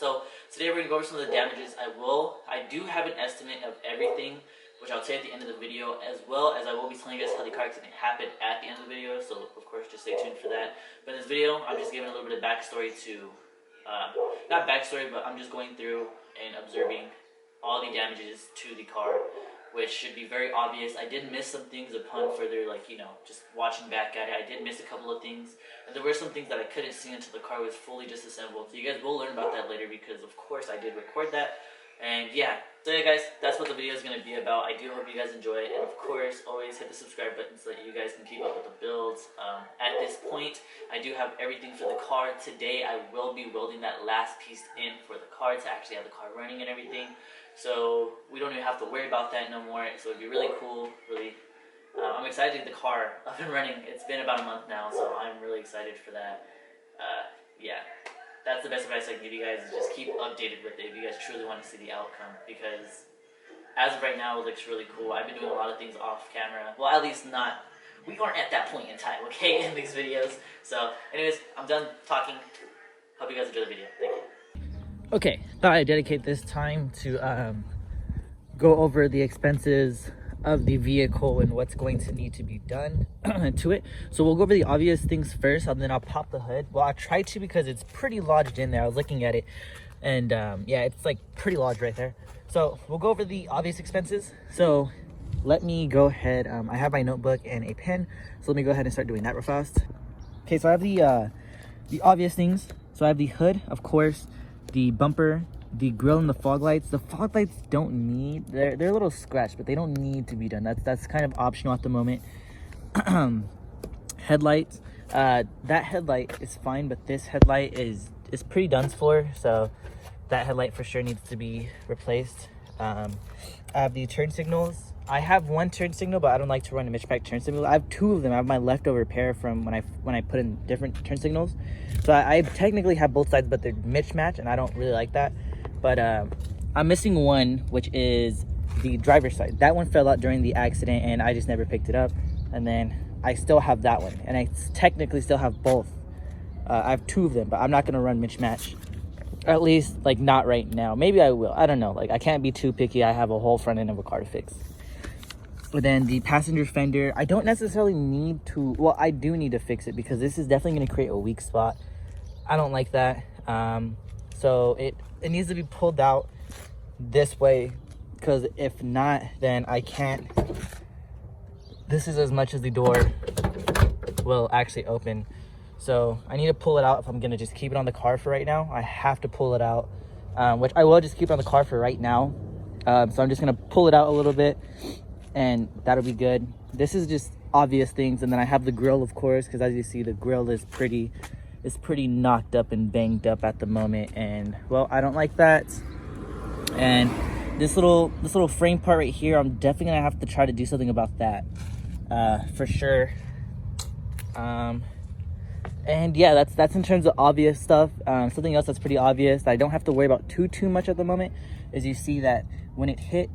So today we're going to go over some of the damages. I do have an estimate of everything, which I'll say at the end of the video, as well as I will be telling you guys how the car accident happened at the end of the video, so of course just stay tuned for that. But in this video, I'm just giving a little bit of backstory to, not backstory, but I'm just going through and observing all the damages to the car, which should be very obvious. I did miss some things upon further, just watching back at it. I did miss a couple of things, and there were some things that I couldn't see until the car was fully disassembled. So you guys will learn about that later because, of course, I did record that. And yeah, so yeah guys, that's what the video is going to be about. I do hope you guys enjoy it, and of course, always hit the subscribe button so that you guys can keep up with the builds. At this point, I do have everything for the car. Today, I will be welding that last piece in for the car to actually have the car running and everything. So we don't even have to worry about that no more. So it'd be really cool, really. I'm excited to get the car up and running. It's been about a month now, so I'm really excited for that. Yeah, that's the best advice I can give you guys, is just keep updated with it if you guys truly want to see the outcome, because as of right now, it looks really cool. I've been doing a lot of things off camera. Well, at least not, we aren't at that point in time, okay, in these videos. So anyways, I'm done talking. Hope you guys enjoy the video. Thank you. Okay, thought I'd dedicate this time to go over the expenses of the vehicle and what's going to need to be done to it. So we'll go over the obvious things first, and then I'll pop the hood. Well, I'll try to, because it's pretty lodged in there. I was looking at it, and yeah, it's like pretty lodged right there. So we'll go over the obvious expenses. So let me go ahead. I have my notebook and a pen, so let me go ahead and start doing that real fast. Okay, so I have the obvious things. So I have the hood, of course, the bumper, the grille, and the fog lights. The fog lights don't need, they're a little scratched, but they don't need to be done. That's kind of optional at the moment. Headlights, that headlight is fine, but this headlight is pretty done for, so that headlight for sure needs to be replaced. I have the turn signals. I have one turn signal, but I don't like to run a mismatch turn signal. I have two of them. I have my leftover pair from when I put in different turn signals. So I technically have both sides, but they're mismatched, and I don't really like that. But I'm missing one, which is the driver's side. That one fell out during the accident, and I just never picked it up. And then I still have that one, and I technically still have both. I have two of them, but I'm not gonna run mismatch. At least, like, not right now. Maybe I will. I don't know. Like, I can't be too picky. I have a whole front end of a car to fix. But then the passenger fender, I don't necessarily need to, well, I do need to fix it, because this is definitely going to create a weak spot. I don't like that. So it needs to be pulled out this way, because if not, then I can't. This is as much as the door will actually open. So I need to pull it out if I'm going to just keep it on the car for right now. I have to pull it out, which I will just keep it on the car for right now. So I'm just going to pull it out a little bit, and that'll be good. This is just obvious things. And then I have the grill, of course, because as you see, the grill is pretty knocked up and banged up at the moment, and well, I don't like that. And this little frame part right here, I'm definitely gonna have to try to do something about that, for sure. And yeah, that's in terms of obvious stuff. Something else that's pretty obvious that I don't have to worry about too much at the moment is, you see that when it hit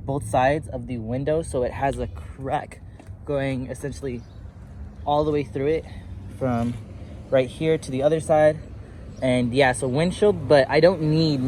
both sides of the window, so it has a crack going essentially all the way through it from right here to the other side. And yeah, so windshield, but I don't need,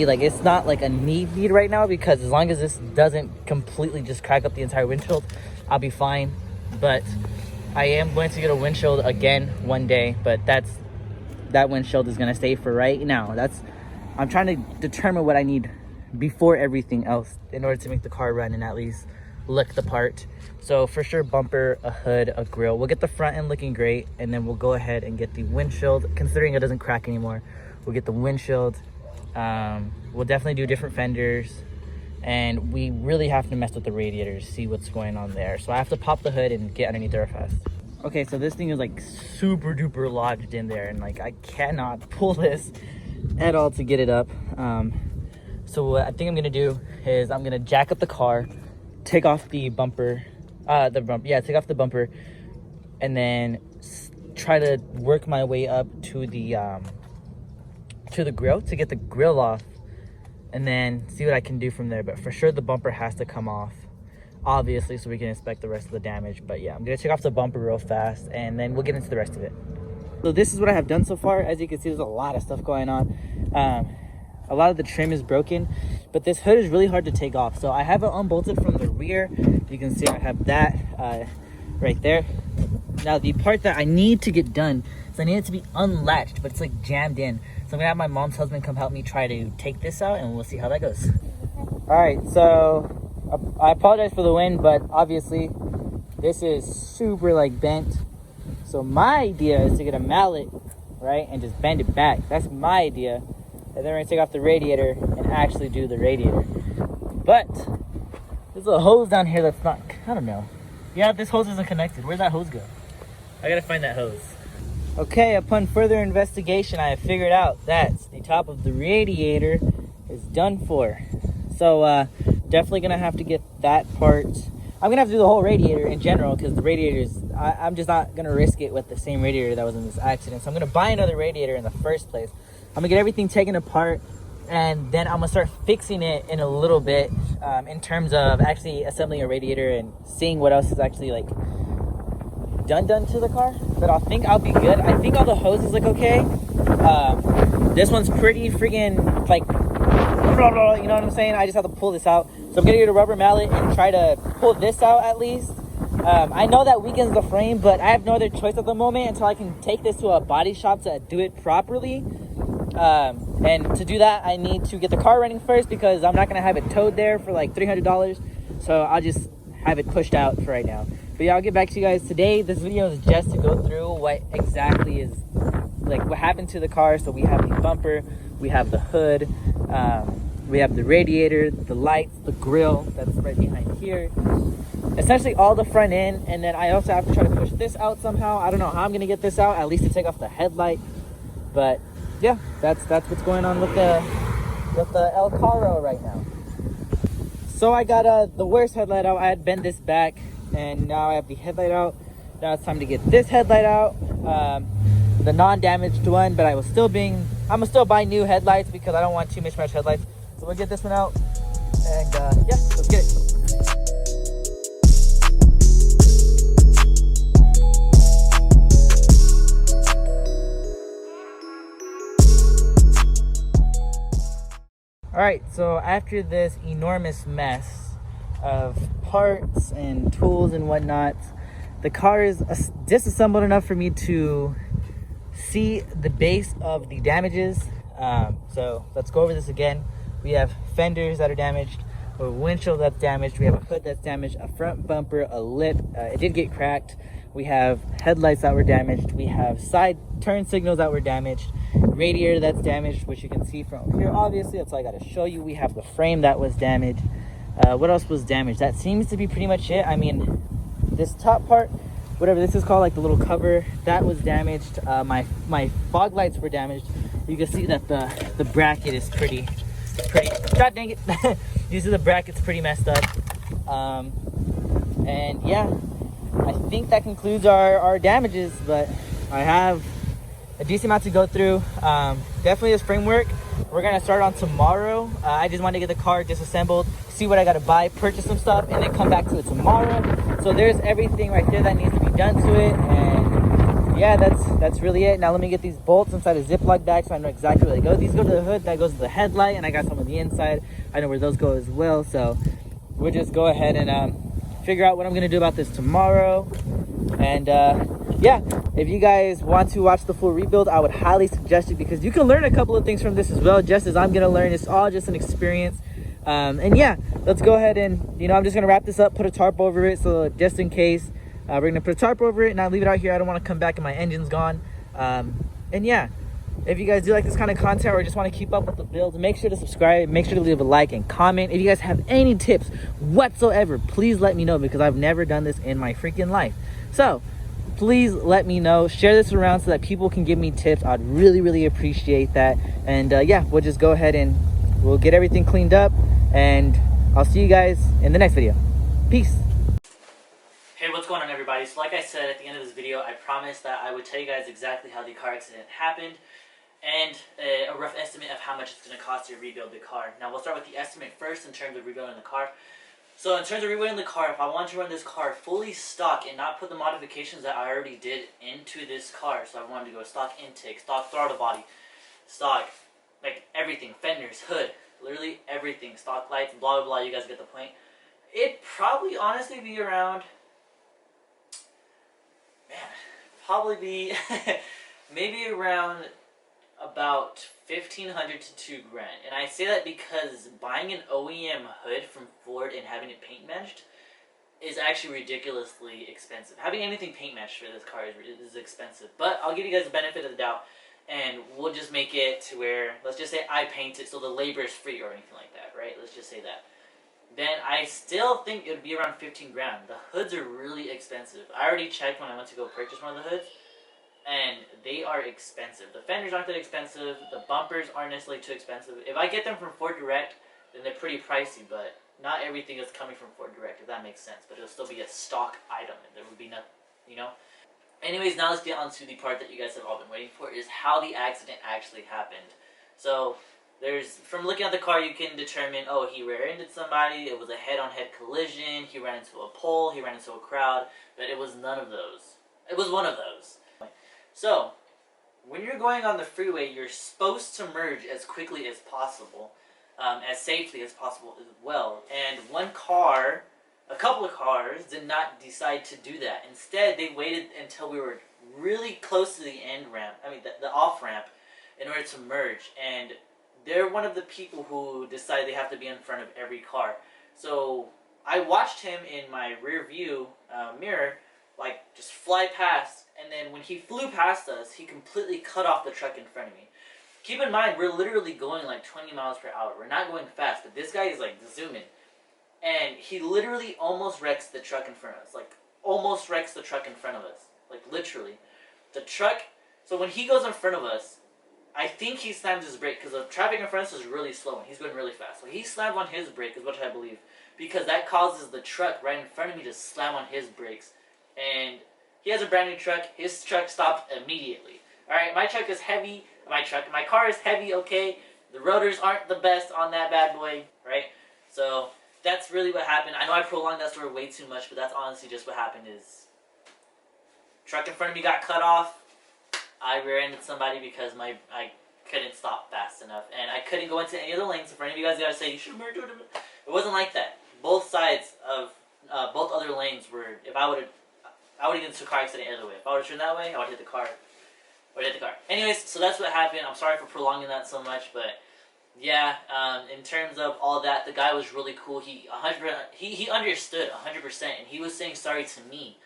like, it's not like a need right now, because as long as this doesn't completely just crack up the entire windshield, I'll be fine. But I am going to get a windshield again one day, but that windshield is going to stay for right now. I'm trying to determine what I need before everything else in order to make the car run and at least look the part. So for sure, bumper, a hood, a grill. We'll get the front end looking great, and then we'll go ahead and get the windshield. Considering it doesn't crack anymore, we'll get the windshield. We'll definitely do different fenders, and we really have to mess with the radiator to see what's going on there. So I have to pop the hood and get underneath there fast. Okay, so this thing is like super duper lodged in there, and like I cannot pull this at all to get it up. So what I think I'm gonna do is I'm gonna jack up the car, take off the bumper, take off the bumper, and then try to work my way up to the grill to get the grill off, and then see what I can do from there. But for sure, the bumper has to come off, obviously, so we can inspect the rest of the damage. But yeah, I'm gonna take off the bumper real fast, and then we'll get into the rest of it. So this is what I have done so far. As you can see, there's a lot of stuff going on. a lot of the trim is broken, but this hood is really hard to take off. So I have it unbolted from the rear. You can see I have that right there. Now the part that I need to get done is I need it to be unlatched, but it's like jammed in. So I'm gonna have my mom's husband come help me try to take this out, and we'll see how that goes. All right, so I apologize for the wind, but obviously this is super like bent. So my idea is to get a mallet, right, and just bend it back. That's my idea. And then we're gonna take off the radiator and actually do the radiator. But there's a hose down here that's not, I don't know. Yeah, this hose isn't connected. Where'd that hose go? I gotta find that hose. Okay, upon further investigation, I have figured out that the top of the radiator is done for. So definitely gonna have to get that part. I'm gonna have to do the whole radiator in general because the radiators, I'm just not gonna risk it with the same radiator that was in this accident. So I'm gonna buy another radiator in the first place. I'm gonna get everything taken apart, and then I'm gonna start fixing it in a little bit in terms of actually assembling a radiator and seeing what else is actually like done to the car. But I think I'll be good. I think all the hoses look okay. This one's pretty freaking like, you know what I'm saying? I just have to pull this out. So I'm gonna get a rubber mallet and try to pull this out at least. I know that weakens the frame, but I have no other choice at the moment until I can take this to a body shop to do it properly. And to do that, I need to get the car running first because I'm not gonna have it towed there for like $300. So I'll just have it pushed out for right now. But yeah, I'll get back to you guys today. This video is just to go through what exactly is like what happened to the car. So we have the bumper, we have the hood, we have the radiator, the lights, the grill that's right behind here. Essentially all the front end, and then I also have to try to push this out somehow. I don't know how I'm gonna get this out, at least to take off the headlight. But yeah, that's what's going on with the El Carro right now. So I got the worst headlight out. I had bent this back, and now I have the headlight out. Now it's time to get this headlight out, the non-damaged one. But I'm gonna still buy new headlights because I don't want two mismatched headlights. So we'll get this one out, and yeah, let's get it. All right, so after this enormous mess of parts and tools and whatnot, the car is disassembled enough for me to see the base of the damages. So let's go over this again. We have fenders that are damaged, a windshield that's damaged, we have a hood that's damaged, a front bumper, a lip, it did get cracked. We have headlights that were damaged, we have side turn signals that were damaged, radiator that's damaged, which you can see from here. Obviously, that's all I got to show you. We have the frame that was damaged. What else was damaged? That seems to be pretty much it. I mean, this top part, whatever this is called, like the little cover, that was damaged. My fog lights were damaged. You can see that the bracket is pretty. God dang it! You see the bracket's pretty messed up. And yeah, I think that concludes our damages. But I have a decent amount to go through. Definitely this framework we're gonna start on tomorrow. I just want to get the car disassembled, see what I gotta buy, purchase some stuff, and then come back to it tomorrow. So there's everything right there that needs to be done to it. And yeah, that's really it. Now let me get these bolts inside a Ziploc bag so I know exactly where they go. These go to the hood, that goes to the headlight, and I got some on the inside. I know where those go as well. So we'll just go ahead and figure out what I'm gonna do about this tomorrow. And yeah, if you guys want to watch the full rebuild, I would highly suggest it because you can learn a couple of things from this as well, just as I'm gonna learn. It's all just an experience. And yeah, let's go ahead and, I'm just gonna wrap this up, put a tarp over it, so just in case, we're gonna put a tarp over it and not leave it out here. I don't want to come back and my engine's gone. And yeah, if you guys do like this kind of content or just want to keep up with the builds, make sure to subscribe, make sure to leave a like and comment. If you guys have any tips whatsoever, please let me know because I've never done this in my freaking life. So please let me know, share this around so that people can give me tips. I'd really appreciate that. And yeah, we'll just go ahead and we'll get everything cleaned up, and I'll see you guys in the next video. Peace. Hey, what's going on, everybody? So like I said at the end of this video, I promised that I would tell you guys exactly how the car accident happened and a rough estimate of how much it's going to cost to rebuild the car. Now we'll start with the estimate first in terms of rebuilding the car. So in terms of rebuilding the car, if I want to run this car fully stock and not put the modifications that I already did into this car, so I wanted to go stock intake, stock throttle body, stock like everything, fenders, hood, literally everything, stock lights, blah blah blah. You guys get the point. It'd probably honestly be around, man, probably be maybe around about 1,500 to $2,000. And I say that because buying an OEM hood from Ford and having it paint matched is actually ridiculously expensive. Having anything paint matched for this car is expensive. But I'll give you guys the benefit of the doubt, and we'll just make it to where, let's just say I paint it so the labor is free or anything like that, right? Let's just say that. Then I still think it would be around 15 grand. The hoods are really expensive. I already checked when I went to go purchase one of the hoods, and they are expensive. The fenders aren't that expensive. The bumpers aren't necessarily too expensive. If I get them from Ford Direct, then they're pretty pricey, but not everything is coming from Ford Direct, if that makes sense. But it'll still be a stock item, and there would be nothing, you know? Anyways, now let's get on to the part that you guys have all been waiting for, is how the accident actually happened. So, from looking at the car, you can determine, oh, he rear-ended somebody, it was a head-on-head collision, he ran into a pole, he ran into a crowd, but it was none of those. It was one of those. So, when you're going on the freeway, you're supposed to merge as quickly as possible, as safely as possible as well. And a couple of cars did not decide to do that. Instead, they waited until we were really close to the end ramp, the off-ramp, in order to merge. And they're one of the people who decide they have to be in front of every car. So I watched him in my rear view mirror, like, just fly past, and then when he flew past us, he completely cut off the truck in front of me. Keep in mind, we're literally going like 20 miles per hour. We're not going fast, but this guy is like zooming. And he literally almost wrecks the truck in front of us. Like, almost wrecks the truck in front of us. Like, literally. The truck, so when he goes in front of us, I think he slammed his brake, because the traffic in front of us is really slow, and he's going really fast. So he slammed on his brake, is what I believe, because that causes the truck right in front of me to slam on his brakes. And he has a brand new truck. His truck stopped immediately. Alright, my truck is heavy. My car is heavy, okay? The rotors aren't the best on that bad boy, right? So that's really what happened. I know I prolonged that story way too much, but that's honestly just what happened. Is truck in front of me got cut off. I rear-ended somebody because I couldn't stop fast enough, and I couldn't go into any other lanes. So for any of you guys gotta say you should merge with them, it wasn't like that. Both sides of both other lanes were. If I would have get into a car accident the other way. If I would have turned that way, I would hit the car. Anyways, so that's what happened. I'm sorry for prolonging that so much, but yeah, in terms of all that, the guy was really cool. He understood 100%, and he was saying sorry to me.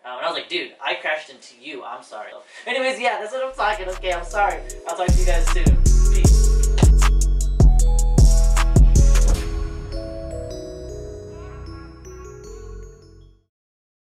And I was like, dude, I crashed into you. I'm sorry. Anyways, yeah, that's what I'm talking. Okay, I'm sorry. I'll talk to you guys soon.